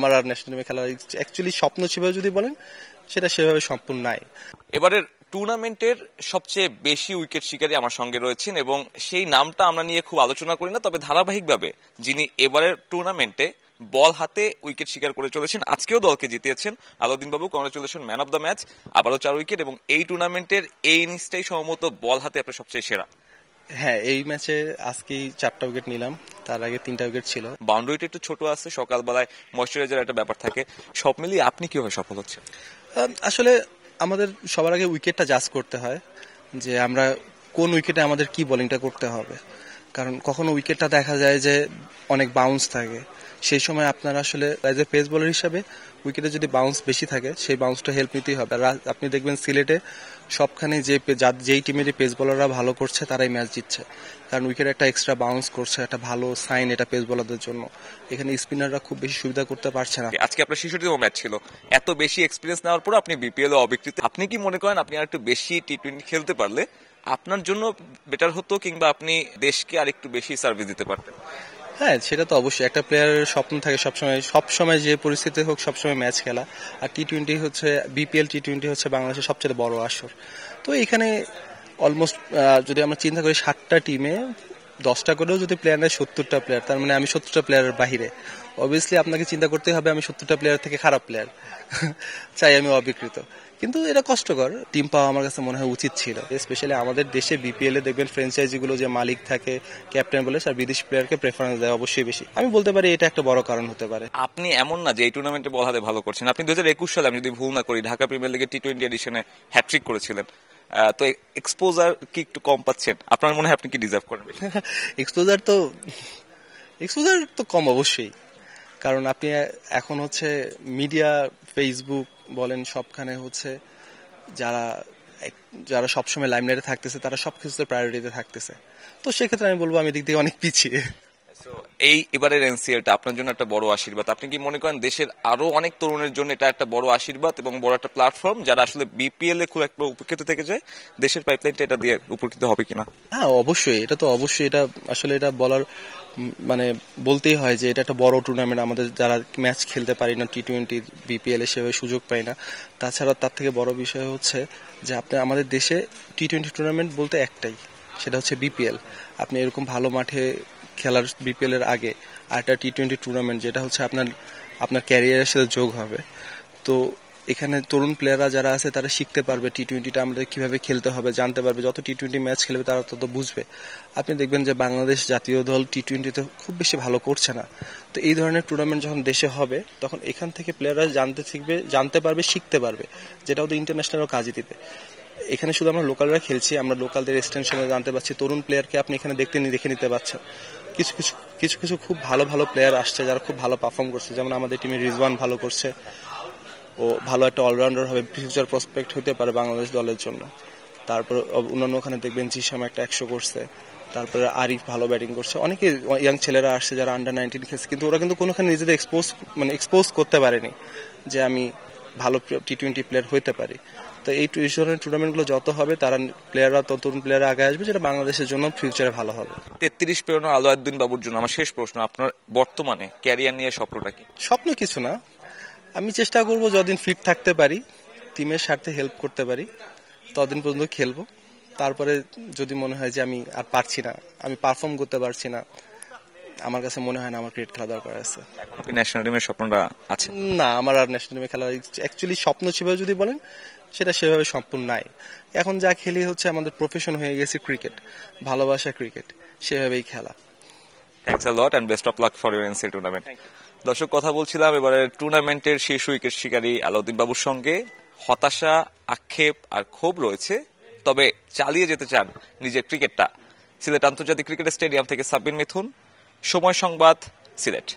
আমার আর ন্যাশনাল টিমে খেলার অ্যাকচুয়ালি স্বপ্ন ছিল যদি বলেন, সেটা সেভাবে সম্পূর্ণ নাই। এবারের টুর্নামেন্টের সবচেয়ে বেশি উইকেট শিকারী আমার সঙ্গে রয়েছেন এবং সেই নামটা আমরা নিয়ে খুব আলোচনা করি না, তবে ধারাবাহিকভাবে যিনি এবারের টুর্নামেন্টে বল হাতে উইকেট শিকার করে চলেছেন, আজকেও দলকে জিতিয়েছেন, আলাউদ্দিন বাবু, congratulation, man of the match, আবারও 4 উইকেট, এবং এই টুর্নামেন্টের এই ইনিংসটাই সম্ভবত বল হাতে আপনার সবচেয়ে সেরা। হ্যাঁ, এই ম্যাচে আজকেই 4টা উইকেট নিলাম, তার আগে 3টা উইকেট ছিল। বাউন্ডারিটা একটু ছোট আছে, সকালবেলায় ময়শ্চারাইজার একটা ব্যাপার থাকে, সব মিলিয়ে আপনি কিভাবে সফল হচ্ছেন? আসলে আমাদের সবার আগে উইকেটটা জাজ করতে হয়, যে আমরা কোন উইকেটে আমাদের কি বোলিংটা করতে হবে। কারণ কখনো উইকেটটা দেখা যায় যে অনেক বাউন্স থাকে, সেই সময় আপনার আসলে অ্যাজ এ পেস বোলার হিসাবে উইকেটে যদি বাউন্স বেশি থাকে, সেই বাউন্সটা হেল্প নিতেই হবে। আর আপনি দেখবেন সিলেটে সবখানে যেই টিমেরই পেস বোলাররা ভালো করছে তারাই ম্যাচ জিতছে, কারণ উইকেটে একটা এক্সট্রা বাউন্স করছে, একটা ভালো সাইন এটা পেস বোলারদের জন্য। এখানে স্পিনাররা খুব বেশি সুবিধা করতে পারছে না। আজকে আপনার 66তম ম্যাচ ছিল, এত বেশি এক্সপিরিয়েন্স নেওয়ার পর আপনি বিপিএল এ অবিকৃত, আপনি কি মনে করেন আপনি আর একটু বেশি টি-20 খেলতে পারলে আপনার জন্য বেটার হতো, কিংবা আপনি দেশকে আর একটু বেশি সার্ভিস দিতে পারতেন? হ্যাঁ, সেটা তো অবশ্যই একটা প্লেয়ারের স্বপ্ন থাকে সবসময় যে পরিস্থিতি হোক সবসময় ম্যাচ খেলা। আর টি-20 হচ্ছে বিপিএল, টি-20 হচ্ছে বাংলাদেশের সবচেয়ে বড় আসর। তো এখানে অলমোস্ট যদি আমরা চিন্তা করি 7টা টিমে 10টা করেও যদি প্লেয়ার নেয় 70টা প্লেয়ার, তার মানে আমি 70টা প্লেয়ারের বাহিরে। অবভিয়াসলি আপনাকে চিন্তা করতেই হবে আমি 70টা প্লেয়ার থেকে খারাপ প্লেয়ার চাই আমি অবিকৃত। কিন্তু এটা কষ্টকর, টিম পাওয়া আমার কাছে মনে হয় উচিত ছিল। স্পেশালি আমাদের দেশে বিপিএল এ দেখবেন ফ্র্যাঞ্চাইজিগুলো যে মালিক থাকে, ক্যাপ্টেন বলে, আর বিদেশি প্লেয়ারকে প্রেফারেন্স দেয় অবশ্যই বেশি। আমি বলতে পারি এটা একটা বড় কারণ হতে পারে। আপনি এমন না যে এই টুর্নামেন্টে বল হাতে ভালো করছেন, আপনি 2021 সালে, আমি যদি ভুল না করি, ঢাকা প্রিমিয়ার লিগের টি-20 এডিশনে হ্যাট্রিক করেছিলেন। তো এক্সপোজার কি একটু কম পাচ্ছেন? আপনার মনে হয় আপনি কি ডিজার্ভ করেন? এক্সপোজার তো কম অবশ্যই, কারণ আপনি এখন হচ্ছে মিডিয়া, ফেসবুক বলেন, সবখানে হচ্ছে যারা যারা সবসময় লাইমলাইটে থাকতেছে তারা সবকিছুতে প্রায়োরিটিতে থাকতেছে। তো সেক্ষেত্রে আমি বলবো আমি দিক থেকে অনেক পিছিয়ে। এই এবারের এনসিএলটা আপনার জন্য একটা বড় আশীর্বাদ। আপনি কি মনে করেন দেশের আরো অনেক তরুণের জন্য এটা একটা বড় আশীর্বাদ এবং বড় একটা প্ল্যাটফর্ম, যারা আসলে বিপিএল এ খুব একটা উপকৃত থেকে যায়, দেশের পাইপলাইনটা এটা দিয়ে উপকৃত হবে কিনা? হ্যাঁ, অবশ্যই, এটা তো অবশ্যই, এটা আসলে এটা বলার মানে বলতেই হয় যে এটা একটা বড় টুর্নামেন্ট। আমাদের যারা ম্যাচ খেলতে পারি না টি-20 বিপিএল এ সেভাবে সুযোগ পাই না। তাছাড়া তার থেকে বড় বিষয় হচ্ছে যে আপনি আমাদের দেশে টি-20 টুর্নামেন্ট বলতে একটাই, সেটা হচ্ছে বিপিএল। আপনি এরকম ভালো মাঠে খেলার বিপিএল এর আগে আর একটা টি-20 টুর্নামেন্ট, যেটা হচ্ছে আপনার ক্যারিয়ারের সাথে যোগ হবে। তো এখানে তরুণ প্লেয়াররা যারা আছে তারা শিখতে পারবে টি-20টা আমাদের কিভাবে খেলতে হবে, জানতে পারবে। যত টি-20 ম্যাচ খেলবে তারা তত বুঝবে। আপনি দেখবেন যে বাংলাদেশ জাতীয় দল টি-20তে খুব বেশি ভালো করছে না। তো এই ধরনের টুর্নামেন্ট যখন দেশে হবে তখন এখান থেকে প্লেয়াররা জানতে পারবে, শিখতে পারবে, যেটা ওদের ইন্টারন্যাশনালও কাজে দিবে। এখানে শুধু আমরা লোকালরা খেলছি, আমরা লোকালদের এক্সটেনশনে জানতে পারছি, তরুণ প্লেয়ারকে আপনি এখানে দেখে নিতে পারছেন। কিছু কিছু কিছু কিছু খুব ভালো ভালো প্লেয়ার আসছে যারা খুব ভালো পারফর্ম করছে, যেমন আমাদের টিমে রিজওয়ান ভালো করছে, ও ভালো একটা অলরাউন্ডার হবে, ফিউচার প্রসপেক্ট হতে পারে বাংলাদেশ দলের জন্য। তারপর অন্যান্য ওখানে দেখবেন জিসাম একটা 100 করছে, তারপরে আরিফ ভালো ব্যাটিং করছে, অনেকে ইয়াং ছেলেরা আসছে যারা আন্ডার-19 খেলছে, কিন্তু ওরা কিন্তু কোনোখানে নিজেদের এক্সপোজ করতে পারেনি যে আমি ভালো টি-20 প্লেয়ার হইতে পারি। তো এই ধরনের টুর্নামেন্টগুলো যত হবে তারা প্লেয়াররা, তরুণ প্লেয়াররা আগে আসবে, যেটা বাংলাদেশের জন্য ফিউচারে ভালো হবে। 33 পেরোনো আলাউদ্দিন বাবুর জন্য আমার শেষ প্রশ্ন, আপনার বর্তমানে ক্যারিয়ার নিয়ে স্বপ্নটা কি? স্বপ্ন কিছু না, আমি চেষ্টা করব যতদিন ফিট থাকতে পারি, টিমের স্বার্থে হেল্প করতে পারি, ততদিন পর্যন্ত খেলবো। তারপরে যদি মনে হয় যে আমি আর পারছি না, আমি পারফর্ম করতে পারছি না, আমার কাছে মনে হয় না আমার ক্রিকেট খেলা দরকার আছে। এখন ন্যাশনাল টিমের স্বপ্নটা আছে? না, আমার আর ন্যাশনাল টিমে খেলার অ্যাকচুয়ালি স্বপ্ন ছিল যদি বলেন, সেটা সেভাবে সম্পূর্ণ নাই। এখন যা খেলি হচ্ছে আমাদের প্রফেশন হয়ে গেছে ক্রিকেট, ভালোবাসা ক্রিকেট, সেভাবেই খেলা। Thanks a lot and best of luck for your NCL tournament. দর্শক, কথা বলছিলাম এবারে টুর্নামেন্টের শীর্ষ উইকেট শিকারী আলাউদ্দিন বাবুর সঙ্গে। হতাশা, আক্ষেপ আর ক্ষোভ রয়েছে, তবে চালিয়ে যেতে চান নিজের ক্রিকেটটা। সিলেট আন্তর্জাতিক ক্রিকেট স্টেডিয়াম থেকে সাব্বির মিথুন, সময় সংবাদ, সিলেট।